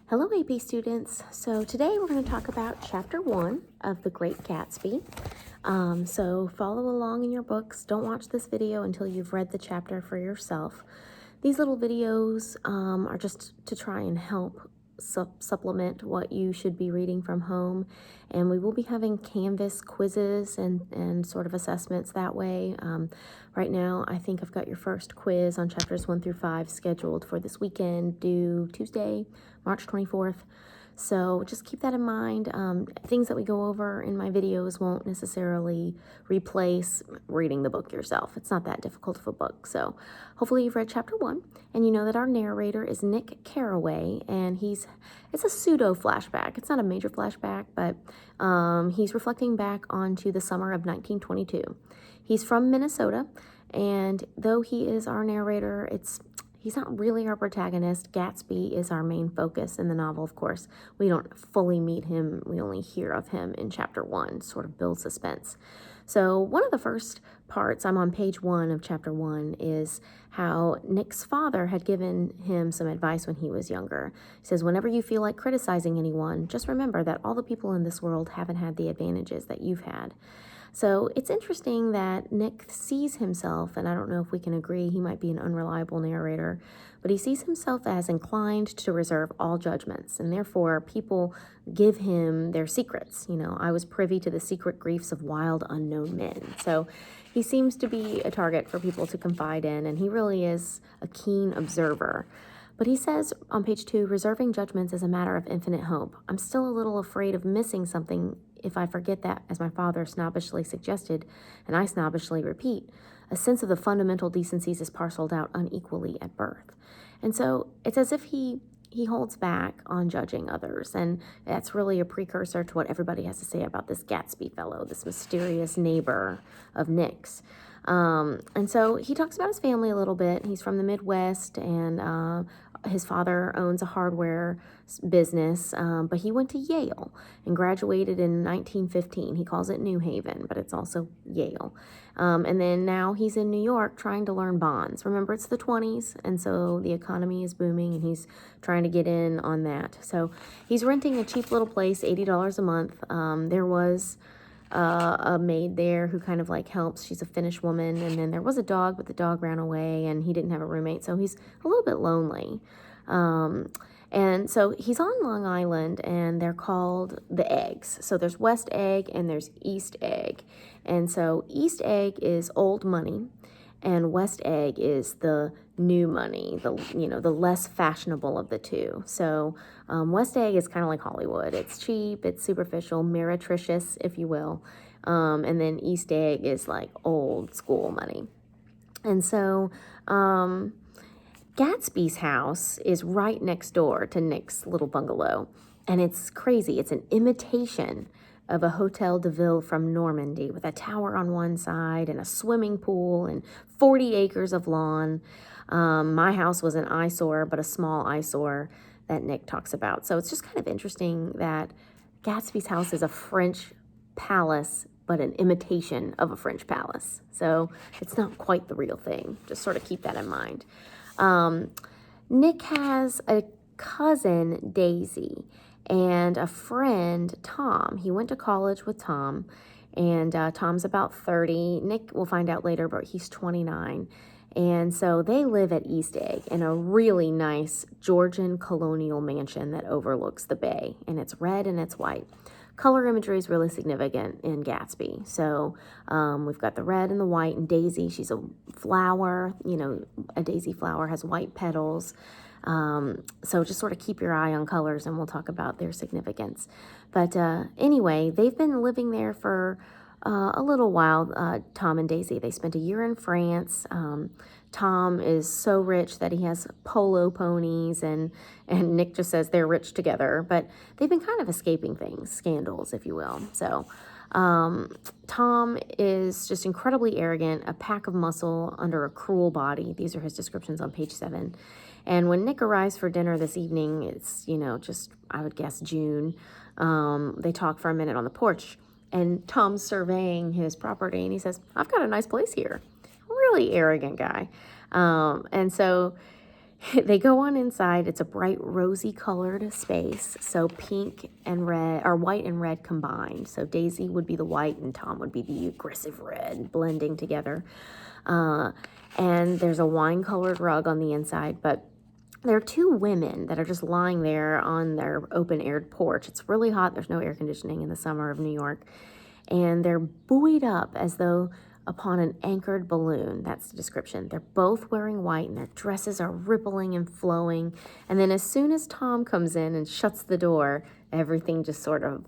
Hello, AP students. So today we're going to talk about Chapter 1 of The Great Gatsby. So follow along in your books. Don't watch this video until you've read the chapter for yourself. These little videos are just to try and help supplement what you should be reading from home. And we will be having Canvas quizzes and sort of assessments that way. Right now, I think I've got your first quiz on chapters 1 through 5 scheduled for this weekend, due Tuesday, March 24th. So just keep that in mind. Things that we go over in my videos won't necessarily replace reading the book yourself. It's not that difficult of a book. So hopefully you've read chapter 1 and you know that our narrator is Nick Carraway, and it's a pseudo flashback. It's not a major flashback, but he's reflecting back onto the summer of 1922. He's from Minnesota, and though he is our narrator, he's not really our protagonist. Gatsby is our main focus in the novel, of course. We don't fully meet him. We only hear of him in chapter 1, sort of build suspense. So one of the first parts, I'm on page 1 of chapter 1, is how Nick's father had given him some advice when he was younger. He says, whenever you feel like criticizing anyone, just remember that all the people in this world haven't had the advantages that you've had. So it's interesting that Nick sees himself, and I don't know if we can agree, he might be an unreliable narrator, but he sees himself as inclined to reserve all judgments, and therefore people give him their secrets. You know, I was privy to the secret griefs of wild, unknown men. So he seems to be a target for people to confide in, and he really is a keen observer. But he says on page 2, reserving judgments is a matter of infinite hope. I'm still a little afraid of missing something if I forget that, as my father snobbishly suggested, and I snobbishly repeat, a sense of the fundamental decencies is parceled out unequally at birth. And so it's as if he holds back on judging others, and that's really a precursor to what everybody has to say about this Gatsby fellow, this mysterious neighbor of Nick's. And so he talks about his family a little bit. He's from the Midwest, and his father owns a hardware business, but he went to Yale and graduated in 1915. He calls it New Haven, but it's also Yale. And then now he's in New York trying to learn bonds. Remember, it's the 20s, and so the economy is booming, and he's trying to get in on that. So he's renting a cheap little place, $80 a month. There was a maid there who kind of like helps. She's a Finnish woman, and then there was a dog, but the dog ran away, and he didn't have a roommate, so he's a little bit lonely. And so he's on Long Island, and they're called the Eggs. So there's West Egg and there's East Egg. And so East Egg is old money, and West Egg is the new money, the less fashionable of the two. So West Egg is kind of like Hollywood. It's cheap, it's superficial, meretricious, if you will. And then East Egg is like old school money. And so Gatsby's house is right next door to Nick's little bungalow, and it's crazy. It's an imitation of a Hotel de Ville from Normandy, with a tower on one side and a swimming pool and 40 acres of lawn. My house was an eyesore, but a small eyesore that Nick talks about. So it's just kind of interesting that Gatsby's house is a French palace, but an imitation of a French palace. So it's not quite the real thing. Just sort of keep that in mind. Nick has a cousin, Daisy, and a friend, Tom. He went to college with Tom, and Tom's about 30. Nick, we'll find out later, but he's 29. And so they live at East Egg in a really nice Georgian colonial mansion that overlooks the bay, and it's red and it's white. Color imagery is really significant in Gatsby. So we've got the red and the white, and Daisy, she's a flower. You know, a daisy flower has white petals. So just sort of keep your eye on colors, and we'll talk about their significance. But anyway, they've been living there for a little while, Tom and Daisy. They spent a year in France. Tom is so rich that he has polo ponies, and Nick just says they're rich together, but they've been kind of escaping things, scandals, if you will. So Tom is just incredibly arrogant, a pack of muscle under a cruel body. These are his descriptions on page 7. And when Nick arrives for dinner this evening, it's, just, I would guess, June. They talk for a minute on the porch, and Tom's surveying his property, and he says, I've got a nice place here. Really arrogant guy. And so They go on inside. It's a bright rosy colored space. So pink and red, or white and red combined. So Daisy would be the white and Tom would be the aggressive red, blending together. And there's a wine colored rug on the inside, but there are two women that are just lying there on their open aired porch. It's really hot. There's no air conditioning in the summer of New York. And they're buoyed up as though upon an anchored balloon. That's the description. They're both wearing white and their dresses are rippling and flowing. And then as soon as Tom comes in and shuts the door, everything just sort of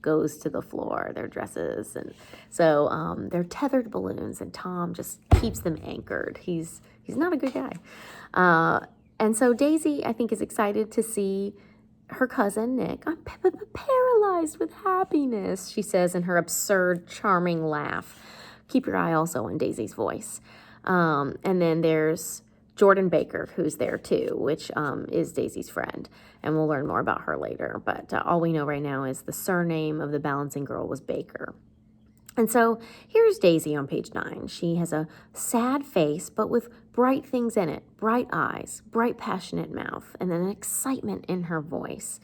goes to the floor, their dresses. And so they're tethered balloons and Tom just keeps them anchored. He's not a good guy. And so Daisy, I think, is excited to see her cousin, Nick. I'm paralyzed with happiness, she says in her absurd, charming laugh. Keep your eye also on Daisy's voice. And then there's Jordan Baker, who's there too, which is Daisy's friend. And we'll learn more about her later. But all we know right now is the surname of the balancing girl was Baker. And so here's Daisy on page 9. She has a sad face, but with bright things in it, bright eyes, bright passionate mouth, and then an excitement in her voice.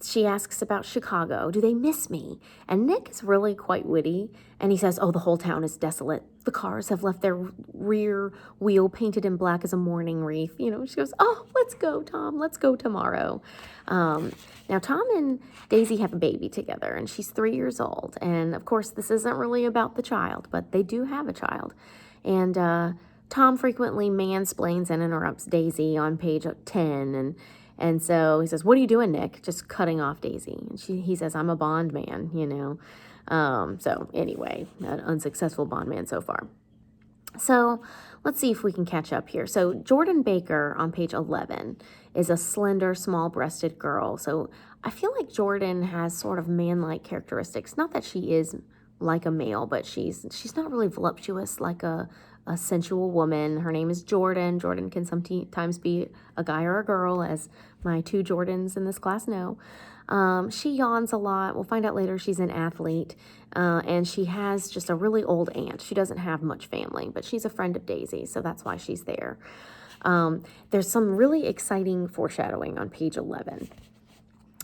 She asks about Chicago. Do they miss me? And Nick is really quite witty, and he says, oh, the whole town is desolate. The cars have left their rear wheel painted in black as a mourning wreath. You know, she goes, oh, let's go, Tom. Let's go tomorrow. Now, Tom and Daisy have a baby together, and she's 3 years old. And, of course, this isn't really about the child, but they do have a child. And Tom frequently mansplains and interrupts Daisy on page 10, and so he says, what are you doing, Nick? Just cutting off Daisy. And he says, I'm a bond man, you know. So anyway, an unsuccessful bond man so far. So let's see if we can catch up here. So Jordan Baker on page 11 is a slender, small-breasted girl. So I feel like Jordan has sort of man-like characteristics. Not that she is like a male, but she's not really voluptuous like a sensual woman. Her name is Jordan. Jordan can sometimes be a guy or a girl, as my 2 Jordans in this class know. She yawns a lot. We'll find out later she's an athlete. And she has just a really old aunt. She doesn't have much family, but she's a friend of Daisy, so that's why she's there. There's some really exciting foreshadowing on page 11.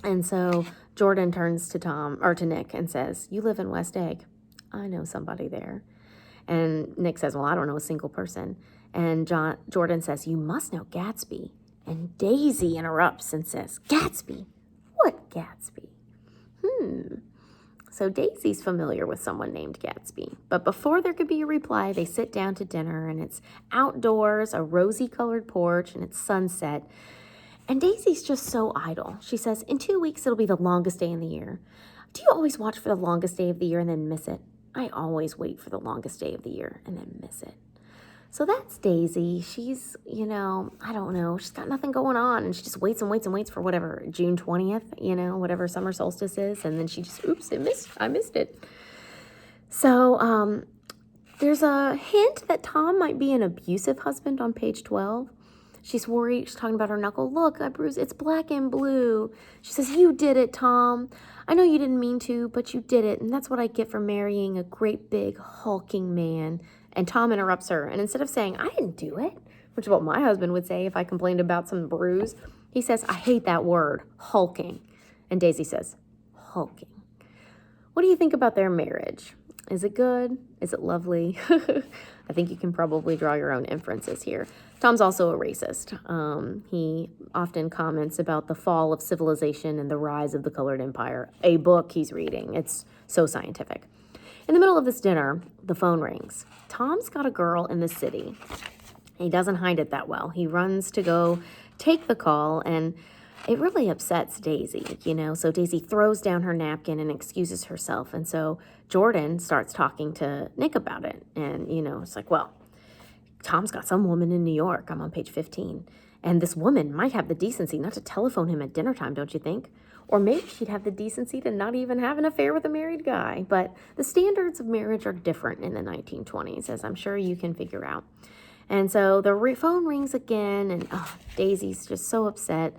And so Jordan turns to Nick and says, you live in West Egg. I know somebody there. And Nick says, well, I don't know a single person. And Jordan says, you must know Gatsby. And Daisy interrupts and says, Gatsby? What Gatsby? So Daisy's familiar with someone named Gatsby. But before there could be a reply, they sit down to dinner, and it's outdoors, a rosy-colored porch, and it's sunset. And Daisy's just so idle. She says, in 2 weeks, it'll be the longest day in the year. Do you always watch for the longest day of the year and then miss it? I always wait for the longest day of the year and then miss it. So that's Daisy. She's, you know, I don't know. She's got nothing going on, and she just waits and waits and waits for whatever, June 20th, you know, whatever summer solstice is, and then she just, oops, I missed it. So there's a hint that Tom might be an abusive husband on page 12. She's worried. She's talking about her knuckle. Look, I bruised. It's black and blue. She says, you did it, Tom. I know you didn't mean to, but you did it, and that's what I get for marrying a great big hulking man. And Tom interrupts her, and instead of saying, I didn't do it, which is what my husband would say if I complained about some bruise, he says, I hate that word, hulking. And Daisy says, hulking. What do you think about their marriage? Is it good? Is it lovely? I think you can probably draw your own inferences here. Tom's also a racist. He often comments about the fall of civilization and the rise of the colored empire, a book he's reading. It's so scientific. In the middle of this dinner, the phone rings. Tom's got a girl in the city. He doesn't hide it that well. He runs to go take the call, and it really upsets Daisy, you know. So Daisy throws down her napkin and excuses herself. And so Jordan starts talking to Nick about it. And, you know, it's like, well, Tom's got some woman in New York. I'm on page 15. And this woman might have the decency not to telephone him at dinner time, don't you think? Or maybe she'd have the decency to not even have an affair with a married guy. But the standards of marriage are different in the 1920s, as I'm sure you can figure out. And so the phone rings again, and Daisy's just so upset.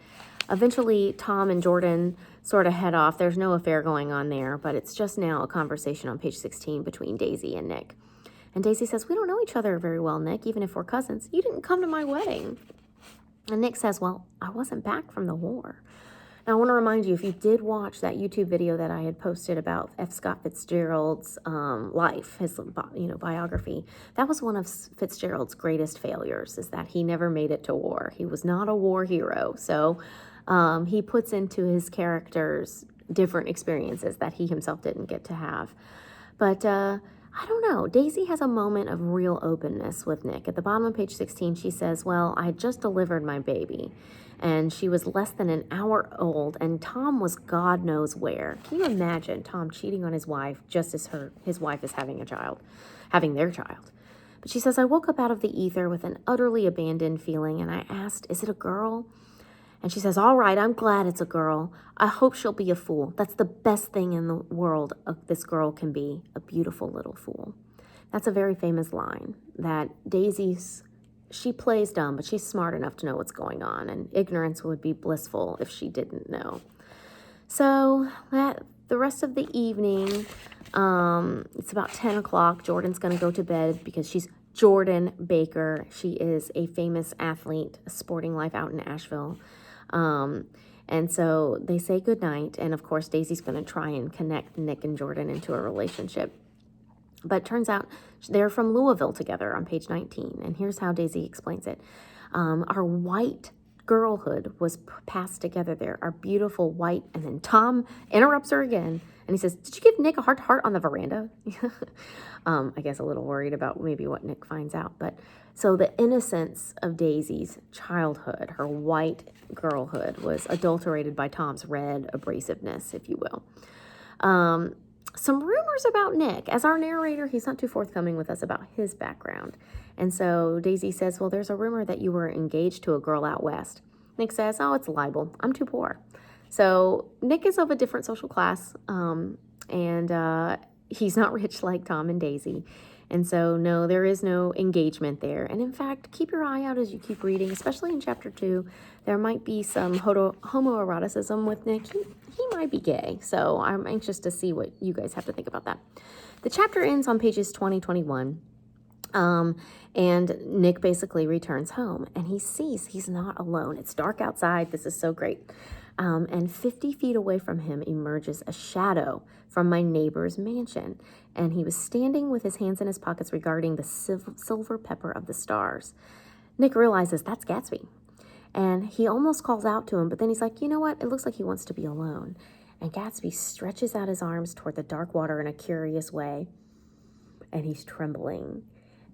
Eventually, Tom and Jordan sort of head off. There's no affair going on there, but it's just now a conversation on page 16 between Daisy and Nick. And Daisy says, we don't know each other very well, Nick, even if we're cousins. You didn't come to my wedding. And Nick says, well, I wasn't back from the war. Now, I want to remind you, if you did watch that YouTube video that I had posted about F. Scott Fitzgerald's life, his biography, that was one of Fitzgerald's greatest failures, is that he never made it to war. He was not a war hero. So he puts into his characters different experiences that he himself didn't get to have. But I don't know. Daisy has a moment of real openness with Nick. At the bottom of page 16, she says, well, I had just delivered my baby, and she was less than an hour old, and Tom was God knows where. Can you imagine Tom cheating on his wife just as his wife is having their child? But she says, I woke up out of the ether with an utterly abandoned feeling, and I asked, is it a girl? And she says, all right, I'm glad it's a girl. I hope she'll be a fool. That's the best thing in the world this girl can be, a beautiful little fool. That's a very famous line that she plays dumb, but she's smart enough to know what's going on, and ignorance would be blissful if she didn't know. So the rest of the evening, it's about 10 o'clock. Jordan's going to go to bed because she's Jordan Baker. She is a famous athlete, a sporting life out in Asheville. And so they say goodnight, and of course Daisy's going to try and connect Nick and Jordan into a relationship. But it turns out they're from Louisville together on page 19, and here's how Daisy explains it. Our white girlhood was passed together there, our beautiful white, and then Tom interrupts her again, and he says, did you give Nick a heart-to-heart on the veranda? I guess a little worried about maybe what Nick finds out, but so the innocence of Daisy's childhood, her white girlhood, was adulterated by Tom's red abrasiveness, if you will. Some rumors about Nick. As our narrator, he's not too forthcoming with us about his background. And so Daisy says, well, there's a rumor that you were engaged to a girl out west. Nick says, oh, it's libel. I'm too poor. So Nick is of a different social class, and he's not rich like Tom and Daisy. And so, no, there is no engagement there. And in fact, keep your eye out as you keep reading, especially in chapter 2. There might be some homoeroticism with Nick. He might be gay. So I'm anxious to see what you guys have to think about that. The chapter ends on pages 20, 21. And Nick basically returns home, and he sees he's not alone. It's dark outside. This is so great. And 50 feet away from him emerges a shadow from my neighbor's mansion. And he was standing with his hands in his pockets regarding the silver pepper of the stars. Nick realizes that's Gatsby. And he almost calls out to him, but then he's like, you know what? It looks like he wants to be alone. And Gatsby stretches out his arms toward the dark water in a curious way. And he's trembling.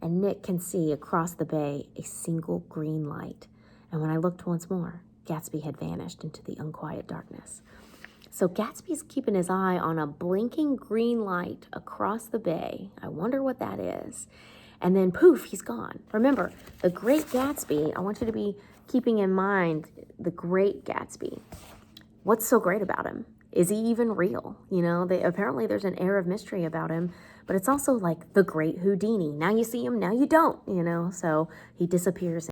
And Nick can see across the bay a single green light. And when I looked once more, Gatsby had vanished into the unquiet darkness. So Gatsby's keeping his eye on a blinking green light across the bay. I wonder what that is. And then poof, he's gone. Remember, the Great Gatsby, I want you to be keeping in mind the Great Gatsby. What's so great about him? Is he even real? You know, apparently there's an air of mystery about him, but it's also like the Great Houdini. Now you see him, now you don't, you know, so he disappears.